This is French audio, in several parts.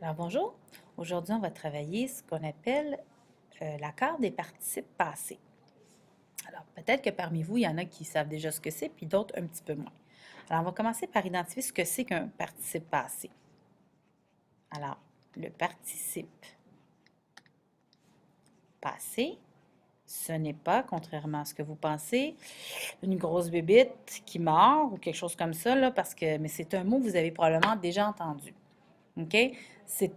Alors bonjour, aujourd'hui on va travailler ce qu'on appelle l'accord des participes passés. Alors peut-être que parmi vous, il y en a qui savent déjà ce que c'est, puis d'autres un petit peu moins. Alors on va commencer par identifier ce que c'est qu'un participe passé. Alors le participe passé, ce n'est pas, contrairement à ce que vous pensez, une grosse bébite qui mord ou quelque chose comme ça, là, mais c'est un mot que vous avez probablement déjà entendu. OK? C'est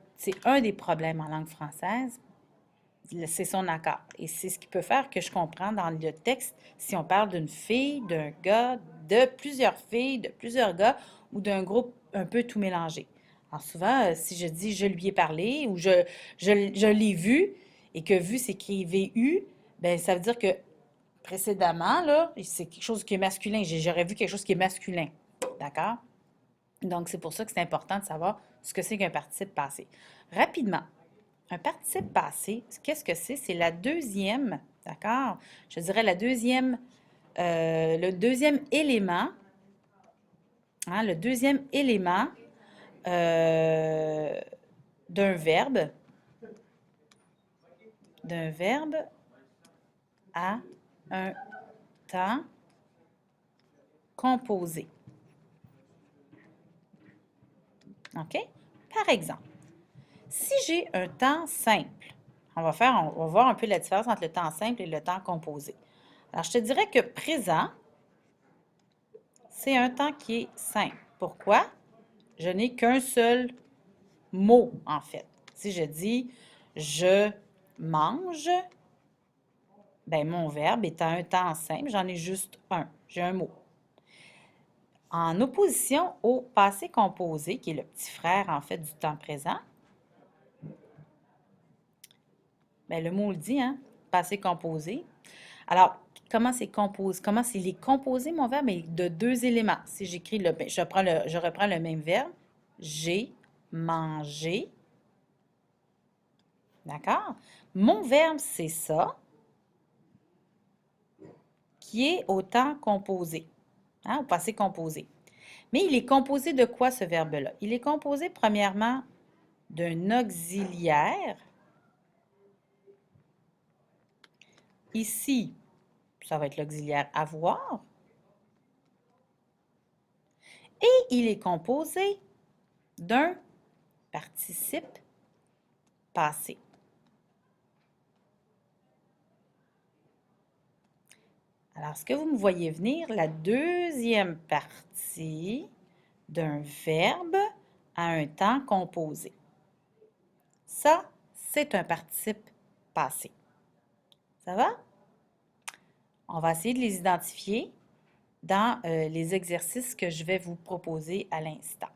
un des problèmes en langue française. C'est son accord. Et c'est ce qui peut faire que je comprends dans le texte si on parle d'une fille, d'un gars, de plusieurs filles, de plusieurs gars ou d'un groupe un peu tout mélangé. Alors souvent, si je dis je lui ai parlé ou je l'ai vu et que vu s'écrit VU, ben ça veut dire que précédemment, là, c'est quelque chose qui est masculin. J'aurais vu quelque chose qui est masculin. D'accord? Donc, c'est pour ça que c'est important de savoir ce que c'est qu'un participe passé. Rapidement, un participe passé, qu'est-ce que c'est? C'est la deuxième, d'accord? Je dirais le deuxième élément, hein, le deuxième élément euh, d'un verbe, à un temps composé. OK? Par exemple, si j'ai un temps simple, on va voir un peu la différence entre le temps simple et le temps composé. Alors, je te dirais que présent, c'est un temps qui est simple. Pourquoi? Je n'ai qu'un seul mot, en fait. Si je dis je mange, ben mon verbe étant un temps simple, j'en ai juste un. J'ai un mot. En opposition au passé composé, qui est le petit frère, en fait, du temps présent, ben le mot le dit, hein? Passé composé. Alors, comment c'est composé? Comment il est composé, mon verbe? Est de deux éléments. Si j'écris je reprends le même verbe. J'ai mangé. D'accord? Mon verbe, c'est ça, qui est au temps composé, hein, au passé composé. Mais il est composé de quoi, ce verbe-là? Il est composé, premièrement, d'un auxiliaire. Ici, ça va être l'auxiliaire avoir. Et il est composé d'un participe passé. Alors, est-ce que vous me voyez venir? La deuxième partie d'un verbe à un temps composé. Ça, c'est un participe passé. Ça va? On va essayer de les identifier dans les exercices que je vais vous proposer à l'instant.